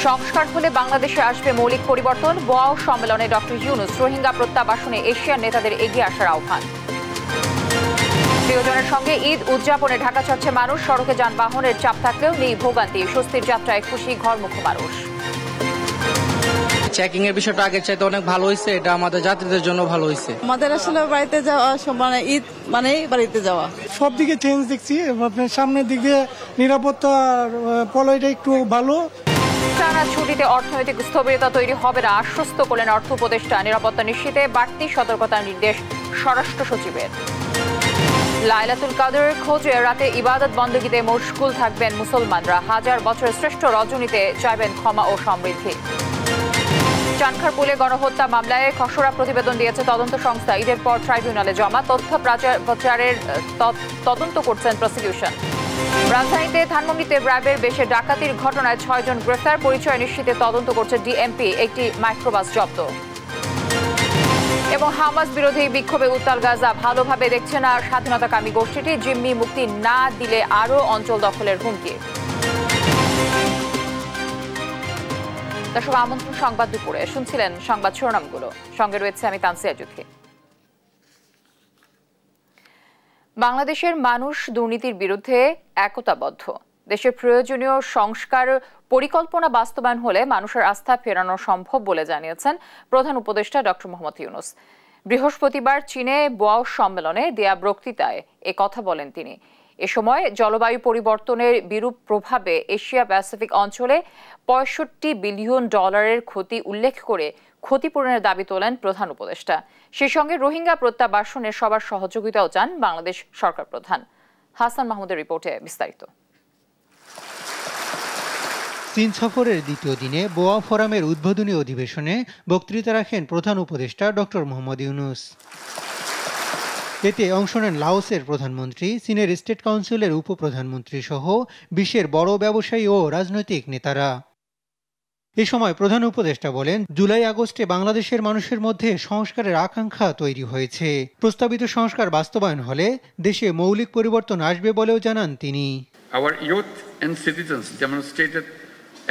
সংস্কার হলে বাংলাদেশে আসবে মৌলিক পরিবর্তন। ওয়াও সম্মেলনে ডক্টর ইউনূস রোহিঙ্গা প্রত্যাবাসনে এশিয়ার নেতাদের এগিয়ে আসার আহ্বান। প্রিয়জনের সঙ্গে ঈদ উদযাপনে ঢাকা ছাড়ছে মানুষ। সড়কে যানবাহনের চাপ থাকলেও নেই ভোগান্তি। স্বস্তির যাত্রায় খুশি ঘরমুখী মানুষ। চেকিং এর বিষয়টা আগের চাইতে অনেক ভালো হয়েছে, এটা আমাদের যাত্রীদের জন্য ভালো হয়েছে। আমাদের আসলে বাড়িতে যাওয়া মানে ঈদ মানে বাড়িতে যাওয়া, সব দিকে চেঞ্জ দেখছি। আপনার সামনের দিকে নিরাপত্তার পলয়টা একটু ভালো। টানা ছুটিতে অর্থনৈতিক স্থবিরতা তৈরি হবে না, আশ্বস্ত করলেন অর্থ উপদেষ্টা। নিরাপত্তা নিশ্চিতে বাড়তি সতর্কতার নির্দেশ স্বরাষ্ট্র সচিবের। লাইলাতুল কাদরের খোঁজে রাতে ইবাদত বন্দগিতে মশগুল থাকবেন মুসলমানরা। হাজার বছরের শ্রেষ্ঠ রজনীতে চাইবেন ক্ষমা ও সমৃদ্ধি। চানখারপুলে গণহত্যা মামলায় খসড়া প্রতিবেদন দিয়েছে তদন্ত সংস্থা। ঈদের পর ট্রাইব্যুনালে জমা। তথ্য প্রচারের তদন্ত করছেন প্রসিকিউশন। রাজধানীতে ধানমন্ডিতে র্যাবের বেশে ডাকাতির ঘটনায় 6 জন গ্রেফতার। পরিচয় নিশ্চিতে তদন্ত করছে ডিএমপি। একটি মাইক্রোবাস জব্দ। এবং হামাস বিরোধী বিক্ষোভে উত্তাল গাজা। ভালোভাবে দেখছে না স্বাধীনতাকামী গোষ্ঠীটি। জিম্মি মুক্তি না দিলে আরও অঞ্চল দখলের হুমকি। দর্শক, আমন্ত্রণ সংবাদ দুপুরে। শুনছিলেন সংবাদ শিরোনামগুলো, সঙ্গে রয়েছে আমি তানসিয়া জুথি। বাংলাদেশের মানুষ দুর্নীতির বিরুদ্ধে একতাবদ্ধ। দেশের প্রয়োজনীয় সংস্কার পরিকল্পনা বাস্তবায়ন হলে মানুষের আস্থা ফেরানো সম্ভব বলে জানিয়েছেন প্রধান উপদেষ্টা ডক্টর মোহাম্মদ ইউনূস। বৃহস্পতিবার চীনে ওয়াও সম্মেলনে দেয়া বক্তৃতায় কথা বলেন তিনি। এ সময় জলবায়ু পরিবর্তনের বিরূপ প্রভাবে এশিয়া প্যাসিফিক অঞ্চলে $65 বিলিয়ন ক্ষতি উল্লেখ করে ক্ষতিপূরণের দাবি তোলেন প্রধান উপদেষ্টা। সেই সঙ্গে রোহিঙ্গা প্রত্যাবাসনে সবার সহযোগিতাও চান বাংলাদেশ সরকার প্রধান। হাসান মাহমুদের রিপোর্টে বিস্তারিত। চীন সফরের দ্বিতীয় দিনে ওয়াও ফোরামের উদ্বোধনী অধিবেশনে বক্তৃতা রাখেন প্রধান উপদেষ্টা ডক্টর মোহাম্মদ ইউনূস। এতে অংশ নেন লাওসের প্রধানমন্ত্রী, চীনের স্টেট কাউন্সিলের উপপ্রধানমন্ত্রী সহ বিশ্বের বড় ব্যবসায়ী ও রাজনৈতিক নেতারা। এ সময় প্রধান উপদেষ্টা বলেন, জুলাই আগস্টে বাংলাদেশের মানুষের মধ্যে সংস্কারের আকাঙ্ক্ষা তৈরি হয়েছে। প্রস্তাবিত সংস্কার বাস্তবায়ন হলে দেশে মৌলিক পরিবর্তন আসবে বলেও জানান তিনি। Our youth and citizens demonstrated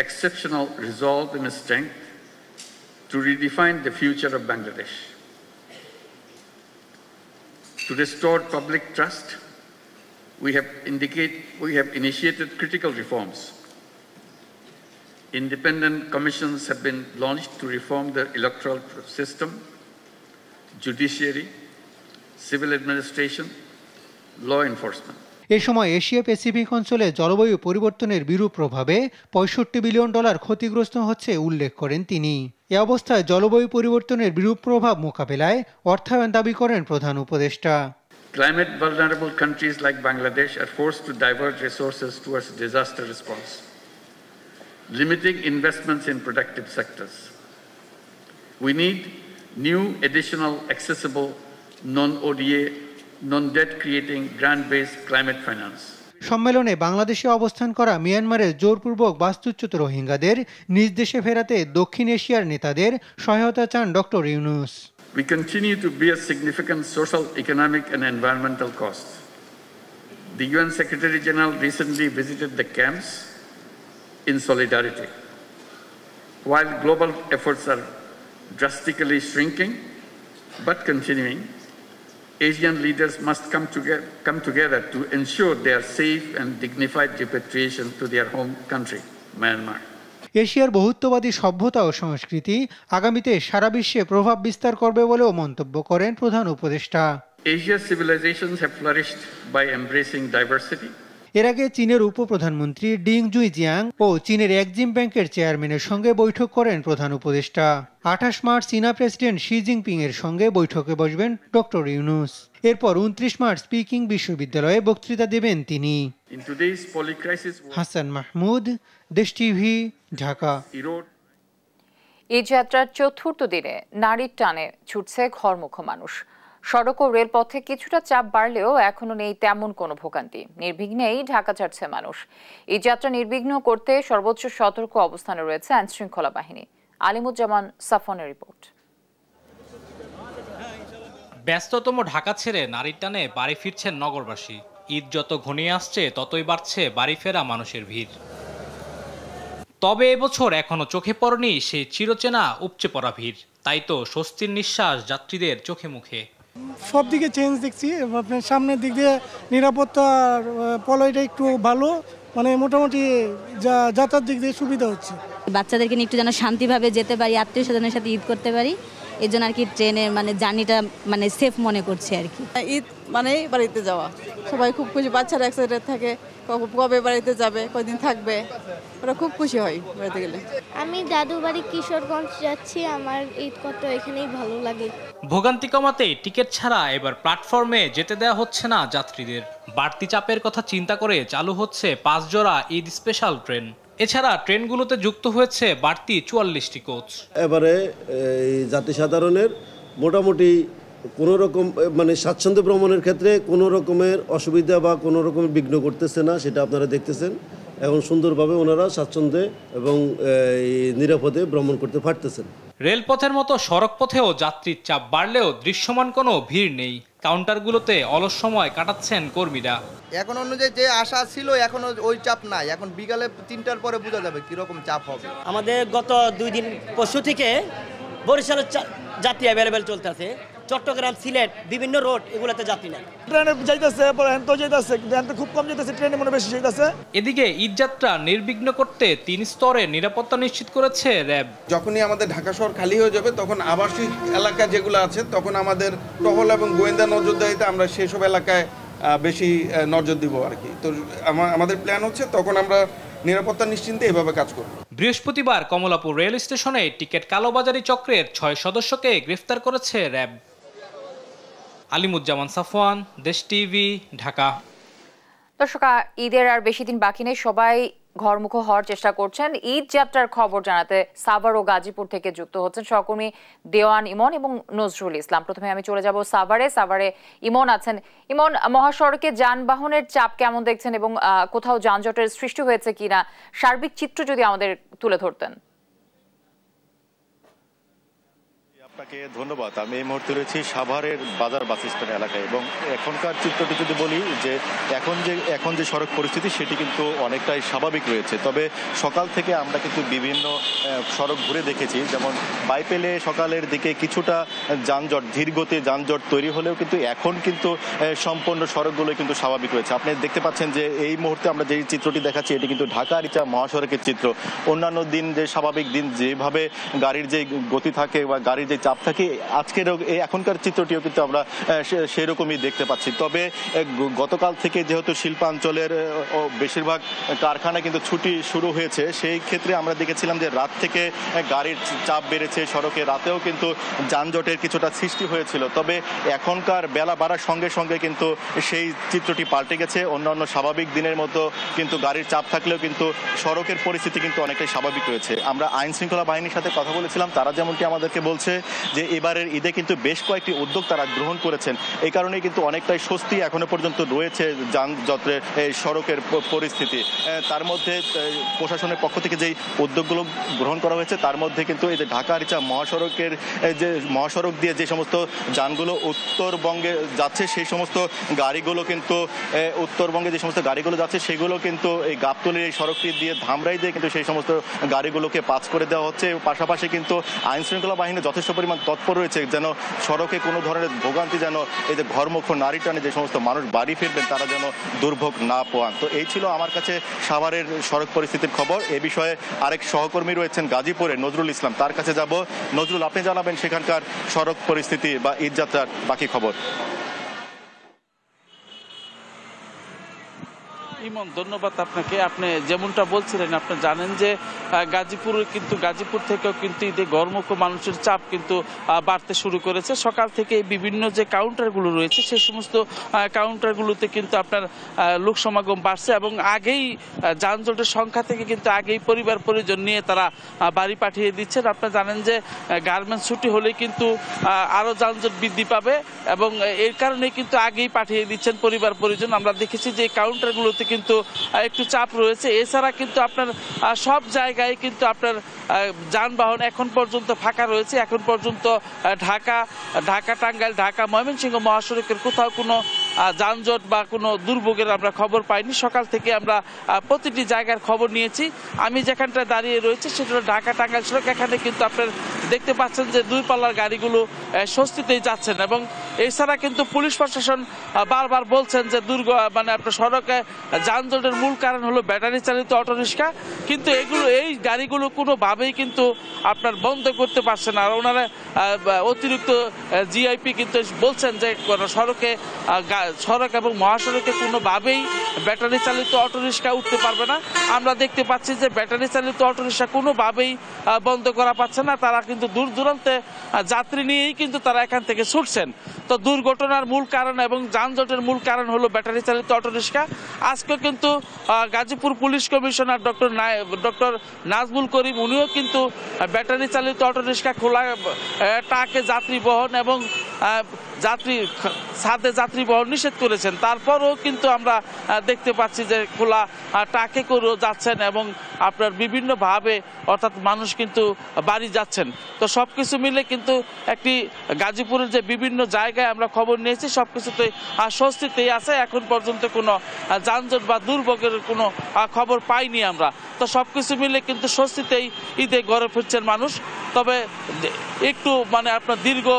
exceptional resolve and strength to redefine the future of Bangladesh. To restore public trust, we have initiated critical reforms. Independent commissions have been launched to reform the electoral system, judiciary, civil administration, law enforcement. এ সময় Asia Pacific অঞ্চলে জলবায়ু পরিবর্তনের বিরূপ প্রভাবে $65 billion ক্ষতিগ্রস্ত হচ্ছে উল্লেখ করেন তিনি। এ অবস্থায় জলবায়ু পরিবর্তনের বিরূপ প্রভাব মোকাবেলায় অর্থায়ন দাবি করেন প্রধান উপদেষ্টা। Climate vulnerable countries like Bangladesh are forced to divert resources towards disaster response, limiting investments in productive sectors. We need new, additional, accessible, non-ODA, non-debt creating grant-based climate finance. সম্মেলনে বাংলাদেশে অবস্থান করা মিয়ানমারের জোরপূর্বক বাস্তুচ্যুত রোহিঙ্গাদের নিজ দেশে ফেরাতে দক্ষিণ এশিয়ার নেতাদের সহায়তা চান doctor Yunus. We continue to bear significant social, economic and environmental costs. The UN Secretary General recently visited the camps in solidarity. While global efforts are drastically shrinking but continuing, Asian leaders must come together to ensure their safe and dignified repatriation to their home country, Myanmar. এশিয়ার বহুত্ববাদী সভ্যতা ও সংস্কৃতি আগামীতে সারা বিশ্বে প্রভাব বিস্তার করবে বলেও মন্তব্য করেন প্রধান উপদেষ্টা। Asia's civilizations have flourished by embracing diversity. এর আগে চীনের উপপ্রধানমন্ত্রী ডিং জুইজিয়াং ও চীনের এক্সিম ব্যাংকের চেয়ারম্যানের সঙ্গে বৈঠক করেন প্রধান উপদেষ্টা। 28 মার্চ চীনা প্রেসিডেন্ট শি জিনপিং এর সঙ্গে বৈঠকে বসবেন ডক্টর ইউনূস। এরপর 29 মার্চ পিকিং বিশ্ববিদ্যালয়ে বক্তৃতা দেবেন তিনি। হাসান মাহমুদ, দেশ টিভি, ঢাকা। এই যাত্রার চতুর্থ দিনে নারীর টানে ছুটছে ঘরমুখ মানুষ। সড়ক ও রেলপথে কিছুটা চাপ বাড়লেও এখনো নেই তেমন কোনো ভোগান্তি। নির্বিঘ্নেই ঢাকা ছাড়ছে মানুষ। এই যাত্রা নির্বিঘ্ন করতে সর্বোচ্চ সতর্ক অবস্থানে রয়েছে আইনশৃঙ্খলা বাহিনী। আলিমুজ্জামান সাফনের রিপোর্ট। ব্যস্ততম ঢাকা ছেড়ে নারীর টানে বাড়ি ফিরছেন নগরবাসী। ঈদ যত ঘনিয়ে আসছে ততই বাড়ছে বাড়ি ফেরা মানুষের ভিড়। তবে এবছর এখনো চোখে পড়েনি সেই চিরচেনা উপচে পড়া ভিড়। তাই তো স্বস্তির নিঃশ্বাস যাত্রীদের চোখে মুখে। সব দিকে চেঞ্জ দেখছি, আপনার সামনের দিক দিয়ে নিরাপত্তার পলয়টা একটু ভালো, মানে মোটামুটি যাতায়াত দিক দিয়ে সুবিধা হচ্ছে। বাচ্চাদেরকে নিয়ে একটু যেন শান্তিভাবে যেতে পারি, আত্মীয় স্বজনের সাথে ঈদ করতে পারি, এই জন্য আর কি ট্রেনের মানে জার্নিটা মানে সেফ মনে করছি আর কি। ঈদ মানেই বাড়িতে যাওয়া, সবাই খুব খুশি, বাচ্চারা এক্সাইটেড থাকে কবে বাড়িতে যাবে, কয়দিন থাকবে, ওরা খুব খুশি হয় বাড়িতে গেলে। আমি দাদুবাড়ি কিশোরগঞ্জ যাচ্ছি, আমার ঈদ করতে এখানেই ভালো লাগে। ভোগান্তি কমাতে টিকিট ছাড়া এবার প্ল্যাটফর্মে যেতে দেওয়া হচ্ছে না যাত্রীদের। বাড়তি চাপের কথা চিন্তা করে চালু হচ্ছে 5 জোড়া ঈদ স্পেশাল ট্রেন। এছাড়া ট্রেনগুলোতে যুক্ত হয়েছে বাড়তি 44টি কোচ। এবারে এই জাতি সাধারণের মোটামুটি কোনো রকম মানে স্বাচ্ছন্দ্য ভ্রমণের ক্ষেত্রে কোনো রকমের অসুবিধা বা কোনো রকমের বিঘ্ন করতেছে না, সেটা আপনারা দেখতেছেন। এখন সুন্দরভাবে ওনারা স্বাচ্ছন্দ্যে এবং নিরাপদে ভ্রমণ করতে পারতেছেন। রেলপথের মতো সড়ক পথেও যাত্রীর চাপ বাড়লেও দৃশ্যমান কোনো ভিড় নেই। কাউন্টারগুলোতে অলস সময় কাটাচ্ছেন কর্মীরা। এখন অনুযায়ী যে আশা ছিল এখন ওই চাপ নাই, এখন বিকালে 3টার পরে বোঝা যাবে কিরকম চাপ হবে। আমাদের গত 2 দিন পরশু থেকে বরিশালের যাত্রী অ্যাভেলেবেল চলতেছে, চট্টগ্রাম সিলেট বিভিন্ন রোড এগুলোতে যাত্রী নেই। ট্রেনে যাইতেছে যাইতেছে খুব কম যাইতেছে, ট্রেনে মনে বেশি যাইতেছে। এদিকে ঈদযাত্রা নির্বিঘ্ন করতে 3 স্তরে নিরাপত্তা নিশ্চিত করেছে র্যাব। যখনই আমাদের ঢাকা শহর খালি হয়ে যাবে তখন আবাসিক এলাকা যেগুলো আছে তখন আমাদের টহল এবং গোয়েন্দা নজরদারিতে আমরা সেসব এলাকায় বেশি নজর দিব আর কি। তো আমাদের প্ল্যান হচ্ছে তখন আমরা নিরাপত্তা নিশ্চিন্তে এভাবে কাজ করব। বৃহস্পতিবার কমলাপুর রেল স্টেশনে টিকিট কালোবাজারি চক্রের 6 সদস্যকে গ্রেফতার করেছে র্যাব। আলিমুজ্জামান সাফওয়ান, দেশ টিভি, ঢাকা। দর্শক, ঈদের আর বেশি দিন বাকি নেই, সবাই ঘরমুখো হওয়ার চেষ্টা করছেন। ঈদ যাত্রার খবর জানাতে সাভার ও গাজীপুর থেকে যুক্ত হচ্ছেন সহকর্মী দেওয়ান ইমন এবং নজরুল ইসলাম। প্রথমে আমি চলে যাব সাভারে ইমন আছেন। ইমন, মহাসড়কে যানবাহনের চাপ কেমন দেখছেন এবং কোথাও যানজটের সৃষ্টি হয়েছে কিনা সার্বিক চিত্র যদি আমাদের তুলে ধরতেন। আপনাকে ধন্যবাদ। আমি এই মুহূর্তে রয়েছি সাভারের বাজার বাস স্ট্যান্ড এলাকায় এবং এখনকার চিত্রটি যদি বলি যে এখন যে সড়ক পরিস্থিতি সেটি কিন্তু অনেকটাই স্বাভাবিক রয়েছে। তবে সকাল থেকে আমরা কিন্তু বিভিন্ন সড়ক ঘুরে দেখেছি, যেমন বাইপেলে সকালের দিকে কিছুটা যানজট, ধীরগতি যানজট তৈরি হলেও কিন্তু এখন কিন্তু সম্পূর্ণ সড়কগুলো কিন্তু স্বাভাবিক রয়েছে। আপনি দেখতে পাচ্ছেন যে এই মুহূর্তে আমরা যে চিত্রটি দেখাচ্ছি এটি কিন্তু ঢাকা-আরিচা মহাসড়কের চিত্র। অন্যান্য দিন যে স্বাভাবিক দিন যেভাবে গাড়ির যে গতি থাকে বা গাড়ির যে চাপ থাকে, আজকের এখনকার চিত্রটিও কিন্তু আমরা সেরকমই দেখতে পাচ্ছি। তবে গতকাল থেকে যেহেতু শিল্পাঞ্চলের বেশিরভাগ কারখানা কিন্তু ছুটি শুরু হয়েছে, সেই ক্ষেত্রে আমরা দেখেছিলাম যে রাত থেকে গাড়ির চাপ বেড়েছে সড়কে, রাতেও কিন্তু যানজটের কিছুটা সৃষ্টি হয়েছিল। তবে এখনকার বেলা বাড়ার সঙ্গে সঙ্গে কিন্তু সেই চিত্রটি পাল্টে গেছে। অন্যান্য স্বাভাবিক দিনের মতো কিন্তু গাড়ির চাপ থাকলেও কিন্তু সড়কের পরিস্থিতি কিন্তু অনেকটাই স্বাভাবিক রয়েছে। আমরা আইন শৃঙ্খলা বাহিনীর সাথে কথা বলেছিলাম, তারা যেমনটি আমাদেরকে বলছে যে এবারের ঈদে কিন্তু বেশ কয়েকটি উদ্যোগ তারা গ্রহণ করেছেন। এই কারণে কিন্তু অনেকটাই স্বস্তি এখনো পর্যন্ত রয়েছে যানজটের সড়কের পরিস্থিতি। তার মধ্যে প্রশাসনের পক্ষ থেকে যেই উদ্যোগগুলো গ্রহণ করা হয়েছে তার মধ্যে কিন্তু এই যে ঢাকা-আরিচা মহাসড়কের যে মহাসড়ক দিয়ে যে সমস্ত যানগুলো উত্তরবঙ্গে যাচ্ছে সেই সমস্ত গাড়িগুলো কিন্তু উত্তরবঙ্গে যে সমস্ত গাড়িগুলো যাচ্ছে সেগুলো কিন্তু এই গাবতলীর এই সড়কটি দিয়ে ধামরাই দিয়ে কিন্তু সেই সমস্ত গাড়িগুলোকে পাস করে দেওয়া হচ্ছে। পাশাপাশি কিন্তু আইন শৃঙ্খলা বাহিনী যথেষ্ট পরিমাণ তৎপর রয়েছে যেন সড়কে কোনো ধরনের ভোগান্তি যেন এই যে ঘরমুখ নারী টানে যে সমস্ত মানুষ বাড়ি ফিরবেন তারা যেন দুর্ভোগ না পান। তো এই ছিল আমার কাছে সাভারের সড়ক পরিস্থিতির খবর। এ বিষয়ে আরেক সহকর্মী রয়েছেন গাজীপুরে, নজরুল ইসলাম, তার কাছে যাব। নজরুল, আপনি জানাবেন সেখানকার সড়ক পরিস্থিতি বা ঈদযাত্রার বাকি খবর। ইমন, ধন্যবাদ আপনাকে। আপনি যেমনটা বলছিলেন, আপনি জানেন যে গাজীপুর থেকেও কিন্তু ঈদে ঘরমুখ মানুষের চাপ কিন্তু বাড়তে শুরু করেছে। সকাল থেকে বিভিন্ন যে কাউন্টারগুলো রয়েছে সেই সমস্ত কাউন্টারগুলোতে কিন্তু আপনার লোক সমাগম বাড়ছে এবং আগেই যানজটের সংখ্যা থেকে কিন্তু আগেই পরিবার পরিজন নিয়ে তারা বাড়ি পাঠিয়ে দিচ্ছেন। আপনি জানেন যে গার্মেন্টস ছুটি হলে কিন্তু আরও যানজট বৃদ্ধি পাবে এবং এর কারণে কিন্তু আগেই পাঠিয়ে দিচ্ছেন পরিবার পরিজন। আমরা দেখেছি যে কাউন্টারগুলোতে কিন্তু একটু চাপ রয়েছে। এছাড়া কিন্তু আপনার সব জায়গায় কিন্তু আপনার যানবাহন এখন পর্যন্ত ফাঁকা রয়েছে। এখন পর্যন্ত ঢাকা টাঙ্গাইল, ঢাকা ময়মনসিংহ মহাসড়কের কোথাও কোনো যানজট বা কোনো দুর্ভোগের আমরা খবর পাইনি। সকাল থেকে আমরা প্রতিটি জায়গার খবর নিয়েছি। আমি যেখানটা দাঁড়িয়ে রয়েছে সেটা হলো ঢাকা টাঙ্গাইল সড়ক। এখানে কিন্তু আপনার দেখতে পাচ্ছেন যে দুই পাল্লার গাড়িগুলো স্বস্তিতেই যাচ্ছেন, এবং এছাড়া কিন্তু পুলিশ প্রশাসন বারবার বলছেন যে আপনার সড়কে যানজটের মূল কারণ হলো ব্যাটারি চালিত অটোরিক্সা, কিন্তু এই গাড়িগুলো কোনোভাবেই কিন্তু আপনার বন্ধ করতে পারছে না। আর ওনারা অতিরিক্ত জিআইপি কিন্তু বলছেন যে সড়ক এবং মহাসড়কে কোনোভাবেই ব্যাটারি চালিত অটোরিক্সা উঠতে পারবে না। আমরা দেখতে পাচ্ছি যে ব্যাটারি চালিত অটোরিক্সা কোনোভাবেই বন্ধ করা পাচ্ছে না। তারা কিন্তু দূর দূরান্তে যাত্রী নিয়েই কিন্তু তারা এখান থেকে ছুটছেন। তো দুর্ঘটনার মূল কারণ এবং যানজটের মূল কারণ হলো ব্যাটারি চালিত অটোরিক্সা। আজকে কিন্তু Gazipur police commissioner doctor Nazmul Karim উনিও কিন্তু ব্যাটারি চালিত অটোরিক্সা খোলা ট্রাকে যাত্রী বহন এবং ছাদে যাত্রী বহন নিষেধ করেছেন। তারপরও কিন্তু আমরা দেখতে পাচ্ছি যে খোলা ট্রাকে করেও যাচ্ছেন এবং আপনার বিভিন্নভাবে অর্থাৎ মানুষ কিন্তু বাড়ি যাচ্ছেন। তো সব কিছু মিলে কিন্তু একটি গাজীপুরের যে বিভিন্ন জায়গায় আমরা খবর নিয়েছি সব কিছুতেই স্বস্তিতেই আছে। এখন পর্যন্ত কোনো যানজট বা দুর্ভোগের কোনো খবর পাইনি আমরা। তো সব কিছু মিলে কিন্তু স্বস্তিতেই ঈদে ঘরে ফিরছেন মানুষ। তবে একটু আপনার দীর্ঘ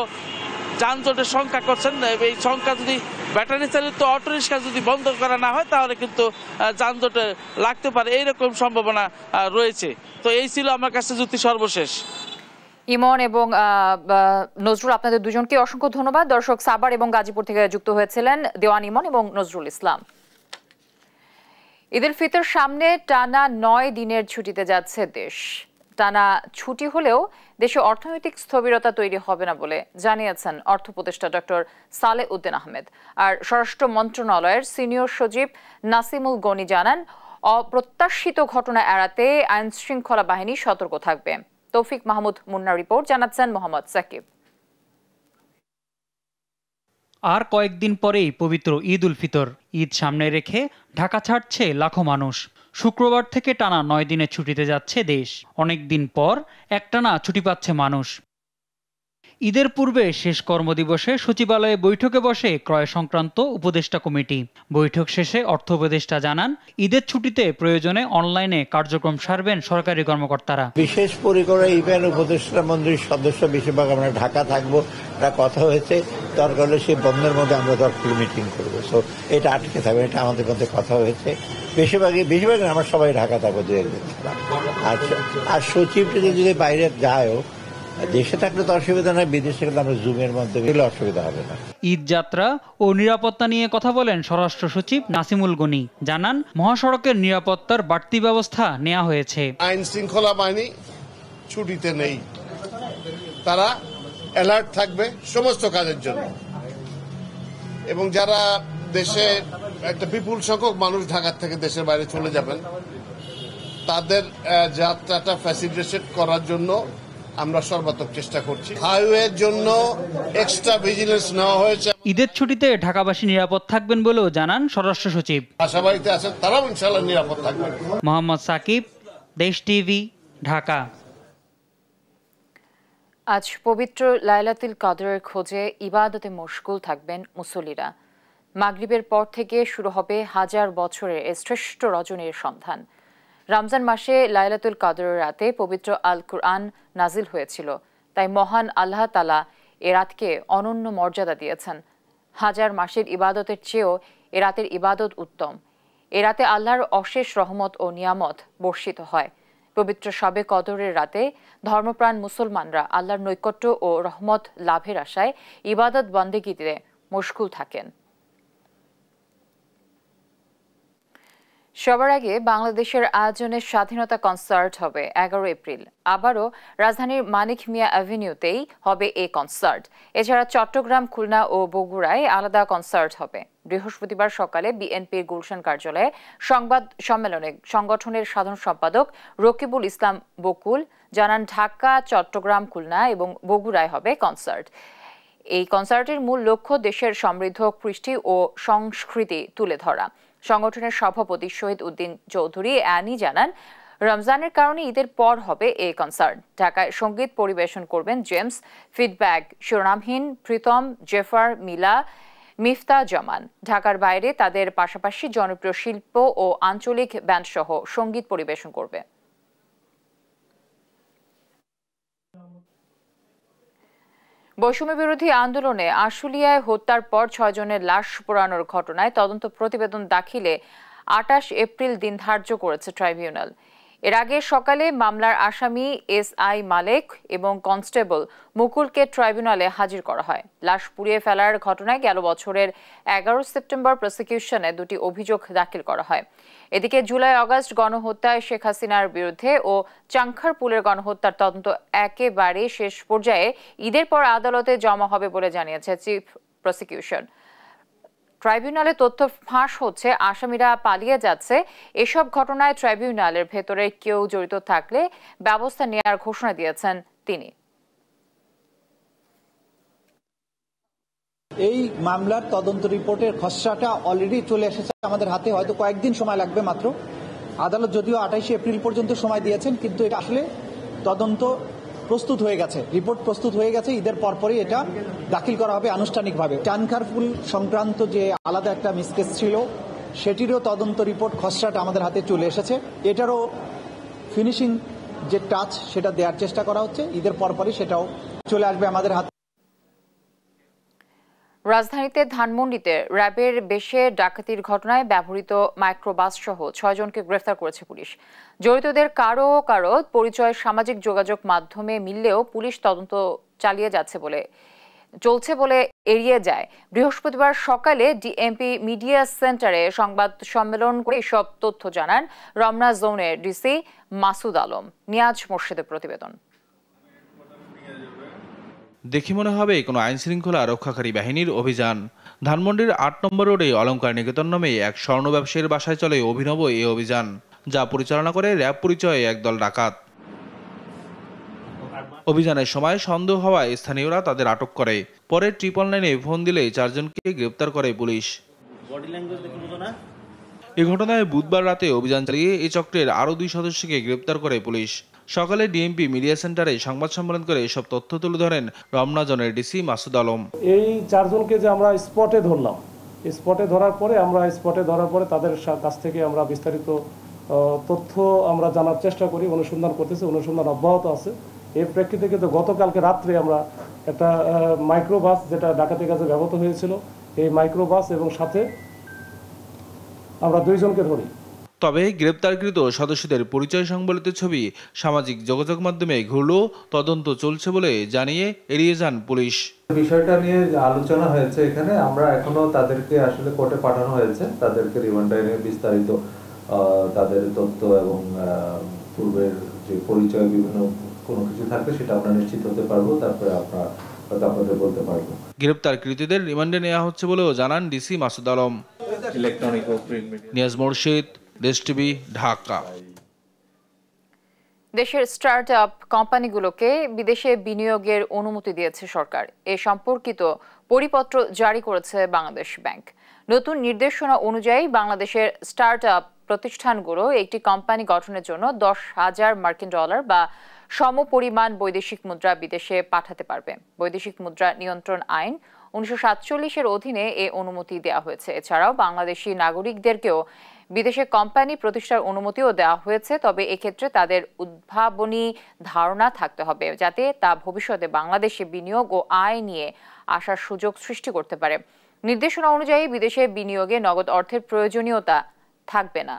যানজটের সংখ্যা করছেন, এই সংখ্যা যদি ব্যাটারি চালিত অটোরিক্সা যদি বন্ধ করা না হয় তাহলে কিন্তু যানজটে লাগতে পারে, এইরকম সম্ভাবনা রয়েছে। তো এই ছিল আমার কাছে যুক্তি সর্বশেষ। ইমন এবং নজরুল, আপনাদের দুজনকে অসংখ্য ধন্যবাদ। দর্শক, সাভার এবং গাজীপুর থেকে যুক্ত হয়েছিলেন দেওয়ান ইমন এবং নজরুল ইসলাম। ঈদুল ফিতর সামনে, টানা 9 দিনের ছুটিতে যাচ্ছে দেশ। টানা ছুটি হলেও দেশে অর্থনৈতিক স্থবিরতা তৈরি হবে না বলে জানিয়েছেন অর্থ উপদেষ্টা ডক্টর সালেহ উদ্দিন আহমেদ। আর স্বরাষ্ট্র মন্ত্রণালয়ের সিনিয়র সচিব নাসিমুল গনি জানান, অপ্রত্যাশিত ঘটনা এড়াতে আইন শৃঙ্খলা বাহিনী সতর্ক থাকবে। তৌফিক মাহমুদ মুন্নার রিপোর্ট, জানাচ্ছেন মোহাম্মদ সাকিব। আর কয়েকদিন পরেই পবিত্র ঈদ উল ফিতর। ঈদ সামনে রেখে ঢাকা ছাড়ছে লাখো মানুষ। শুক্রবার থেকে টানা 9 দিনের ছুটিতে যাচ্ছে দেশ। অনেক দিন পর একটানা ছুটি পাচ্ছে মানুষ। ঈদের পূর্বে শেষ কর্মদিবসে সচিবালয়ে বৈঠকে বসে ক্রয় সংক্রান্ত উপদেষ্টা কমিটি। বৈঠক শেষে অর্থ উপদেষ্টা জানান, ঈদের ছুটিতে প্রয়োজনে অনলাইনে কার্যক্রম সারবেন সরকারি কর্মকর্তারা। বিশেষ পরিকরে ইভেন উপদেষ্টা মন্ত্রীর সদস্য বেশিরভাগ আমরা ঢাকা থাকবো, এটা কথা হয়েছে। দরকার হলে সেই বন্ধের মধ্যে আমরা দরকার মিটিং করবো। সো এটা আটকে থাকবে, এটা আমাদের মধ্যে কথা হয়েছে। বেশিরভাগ আমরা সবাই ঢাকা থাকবো 2 একদিন। আর সচিব যদি বাইরে যায়ও, দেশে থাকলে তো অসুবিধা নয়, বিদেশে গেলে আমরা জুমের মধ্যে গেলে অসুবিধা হবে না। ঈদ যাত্রা ও নিরাপত্তা নিয়ে কথা বলেন স্বরাষ্ট্র সচিব নাসিমুল গনি। জানান, মহাসড়কের নিরাপত্তার বাড়তি ব্যবস্থা নেওয়া হয়েছে। আইন শৃঙ্খলা বাহিনী ছুটিতে নেই, তারা অ্যালার্ট থাকবে সমস্ত কাজের জন্য। এবং যারা দেশে একটা বিপুল সংখ্যক মানুষ ঢাকার থেকে দেশের বাইরে চলে যাবেন, তাদের যাত্রাটা ফ্যাসিলিটেট করার জন্য আমরা সর্বাত্মক চেষ্টা করছি। হাইওয়ের জন্য এক্সট্রা ভিজিলেন্স নেওয়া হয়েছে। ঈদের ছুটিতে ঢাকাবাসী নিরাপদ থাকবেন বলেও জানান স্বরাষ্ট্র সচিব। আশাবাড়িতে আছেন, তারাও ইনশাআল্লাহ নিরাপদ থাকবেন। মোহাম্মদ সাকিব, দেশ টিভি, ঢাকা। আজ পবিত্র লাইলাতুল কদরের খোঁজে ইবাদতে মশগুল থাকবেন মুসল্লিরা। মাগরিবের পর থেকে শুরু হবে হাজার বছরের শ্রেষ্ঠ রজনীর সন্ধান। রমজান মাসে লাইলাতুল কদরের রাতে পবিত্র আল কুরআন নাজিল হয়েছিল, তাই মহান আল্লাহ তাআলা এ রাতকে অনন্য মর্যাদা দিয়েছেন। হাজার মাসের ইবাদতের চেয়েও এ রাতের ইবাদত উত্তম। এ রাতে আল্লাহর অশেষ রহমত ও নিয়ামত বর্ষিত হয়। পবিত্র শবে কদরের রাতে ধর্মপ্রাণ মুসলমানরা আল্লাহর নৈকট্য ও রহমত লাভের আশায় ইবাদত বন্দেগীতে মশগুল থাকেন। সবার আগে বাংলাদেশের আয়োজনে স্বাধীনতা কনসার্ট হবে 11 এপ্রিল। আবারও রাজধানীর মানিক মিয়া অ্যাভিনিউতেই হবে এই কনসার্ট। এছাড়া চট্টগ্রাম, খুলনা ও বগুড়ায় আলাদা কনসার্ট হবে। বৃহস্পতিবার সকালে বিএনপির গুলশান কার্যালয়ে সংবাদ সম্মেলনে সংগঠনের সাধারণ সম্পাদক রকিবুল ইসলাম বকুল জানান, ঢাকা, চট্টগ্রাম, খুলনা এবং বগুড়ায় হবে কনসার্ট। এই কনসার্টের মূল লক্ষ্য দেশের সমৃদ্ধ কৃষ্টি ও সংস্কৃতি তুলে ধরা। সংগঠনের সভাপতি শহীদ উদ্দিন চৌধুরী অ্যানি জানান, রমজানের কারণে ঈদের পর হবে এই কনসার্ট। ঢাকায় সঙ্গীত পরিবেশন করবেন জেমস, ফিডব্যাক, শিরোনামহীন, প্রীতম, জেফার, মিলা, মিফতা জামান। ঢাকার বাইরে তাদের পাশাপাশি জনপ্রিয় শিল্প ও আঞ্চলিক ব্যান্ড সহ সঙ্গীত পরিবেশন করবে। বৈষম্য বিরোধী আন্দোলনে আশুলিয়ায় হত্যার পর 6 জনের লাশ পোড়ানোর ঘটনায় তদন্ত প্রতিবেদন দাখিলে 28 এপ্রিল দিন ধার্য করেছে ট্রাইব্যুনাল। এর আগে সকালে মামলার আসামি SI মালেক এবং কনস্টেবল মুকুলকে ট্রাইব্যুনালে হাজির করা হয়। লাশ পুড়িয়ে ফেলার ঘটনায় গেল বছরের 11 সেপ্টেম্বর প্রসিকিউশনে 2টি অভিযোগ দাখিল করা হয়। এদিকে জুলাই আগস্ট গণহত্যায় শেখ হাসিনার বিরুদ্ধে ও চাংখারপুলের গণহত্যার তদন্ত একেবারে শেষ পর্যায়ে ঈদের পর আদালতে জমা হবে বলে জানিয়েছে চিফ প্রসিকিউশন। ট্রাইব্যুনালে তথ্য ফাঁস হচ্ছে, আসামিরা পালিয়ে যাচ্ছে। এসব ঘটনায় ট্রাইব্যুনালের ভেতরে কেউ জড়িত থাকলে ব্যবস্থা নেওয়ার ঘোষণা দিয়েছেন তিনি। এই মামলার তদন্ত রিপোর্টের খসড়াটা অলরেডি চলে এসেছে আমাদের হাতে, হয়তো কয়েকদিন সময় লাগবে মাত্র। আদালত যদিও 28 এপ্রিল পর্যন্ত সময় দিয়েছেন, কিন্তু এটা আসলে তদন্ত প্রস্তুত হয়ে গেছে, রিপোর্ট প্রস্তুত হয়ে গেছে। ঈদের পরপরই এটা দাখিল করা হবে আনুষ্ঠানিকভাবে। চানখারপুল সংক্রান্ত যে আলাদা একটা মিসকেস ছিল, সেটিরও তদন্ত রিপোর্ট খসড়াটা আমাদের হাতে চলে এসেছে। এটারও ফিনিশিং যে টাচ সেটা দেওয়ার চেষ্টা করা হচ্ছে। ঈদের পরপরই সেটাও চলে আসবে আমাদের হাতে। রাজধানীতে ধানমন্ডিতে র্যাবের বেশে ডাকাতির ঘটনায় ব্যবহৃত মাইক্রোবাস সহ 6 জনকে গ্রেফতার করেছে পুলিশ। জড়িতদের কারো কারো পরিচয় সামাজিক যোগাযোগ মাধ্যমে মিললেও পুলিশ তদন্ত চালিয়ে চলছে বলে এড়িয়ে যায়। বৃহস্পতিবার সকালে ডিএমপি মিডিয়া সেন্টারে সংবাদ সম্মেলন করে এসব তথ্য জানান রমনা জোনের ডিসি মাসুদ আলম। নিয়াজ মোর্শেদের প্রতিবেদন। দেখে মনে হবে কোনো আইন শৃঙ্খলা রক্ষাকারী বাহিনীর অভিযান। ধানমন্ডির 8 নম্বর রোডে অলঙ্কার নিকেতন নামে এক স্বর্ণ ব্যবসায়ীর বাসায় চলে অভিনব এই অভিযান, যা পরিচালনা করে র্যাব পরিচয়ে একদল ডাকাত। অভিযানের সময় সন্দেহ হওয়ায় স্থানীয়রা তাদের আটক করে। পরে 999-এ ফোন দিলে 4 জনকে গ্রেপ্তার করে পুলিশ। এ ঘটনায় বুধবার রাতে অভিযান চালিয়ে এই চক্রের আরও 2 সদস্যকে গ্রেপ্তার করে পুলিশ। সকালে ডিএমপি মিডিয়া সেন্টারে সংবাদ সম্মেলন করে এসব তথ্য তুলে ধরেন রমনা জোনের ডিসি মাসুদ আলম। এই 4 জনকে যে আমরা স্পটে ধরলাম, স্পটে ধরার পরে তাদের কাছ থেকে আমরা বিস্তারিত তথ্য আমরা জানার চেষ্টা করি, অনুসন্ধান করতেছি, অনুসন্ধান অব্যাহত আছে। এই প্রেক্ষিতে কিন্তু গতকালকে রাত্রে আমরা একটা মাইক্রোবাস, যেটা ডাকাতির কাজে ব্যবহৃত হয়েছিল, এই মাইক্রোবাস এবং সাথে আমরা 2 জনকে ধরি। তবে গ্রেপ্তারকৃত সদস্যদের পরিচয় সংবলিত ছবি সামাজিক যোগাযোগ মাধ্যমে ঘুরলেও তদন্ত চলছে বলে জানিয়ে এড়িয়ে যান পুলিশ। বিষয়টা নিয়ে আলোচনা হয়েছে এখানে, আমরা এখনো তাদেরকে আসলে কোর্টে পাঠানো হয়েছে, তাদেরকে রিমান্ডে নিয়ে বিস্তারিত তাদের তথ্য এবং পূর্বের যে পরিচয় বিভিন্ন কোনো কিছু থাকলে সেটা আমরা নিশ্চিত হতে পারবো, তারপরে আপনাদের বলতে পারবো। গ্রেপ্তারকৃতদের রিমান্ডে নেওয়া হচ্ছে বলেও জানান ডিসি মাসুদ আলম। ইলেকট্রনিক ও প্রিন্ট মিডিয়া। নিয়াজ মোর্শেদ, দেশ টিভি, ঢাকা। দেশের স্টার্টআপ কোম্পানিগুলোকে বিদেশে বিনিয়োগের অনুমতি দিয়েছে সরকার। এ সম্পর্কিত পরিপত্র জারি করেছে বাংলাদেশ ব্যাংক। নতুন নির্দেশনা অনুযায়ী বাংলাদেশের স্টার্টআপ প্রতিষ্ঠানগুলো একটি কোম্পানি গঠনের জন্য $10,000 বা সমপরিমাণ বৈদেশিক মুদ্রা বিদেশে পাঠাতে পারবে। বৈদেশিক মুদ্রা নিয়ন্ত্রণ আইন 1947-এর অধীনে এ অনুমতি দেওয়া হয়েছে। এছাড়াও বাংলাদেশি নাগরিকদেরকেও বিদেশে কোম্পানি প্রতিষ্ঠার অনুমতিও দেওয়া হয়েছে, তবে এক্ষেত্রে তাদের উদ্ভাবনী ধারণা থাকতে হবে, যাতে তা ভবিষ্যতে বাংলাদেশে বিনিয়োগ ও আয় নিয়ে আসার সুযোগ সৃষ্টি করতে পারে। নির্দেশনা অনুযায়ী বিদেশে বিনিয়োগে নগদ অর্থের প্রয়োজনীয়তা থাকবে না।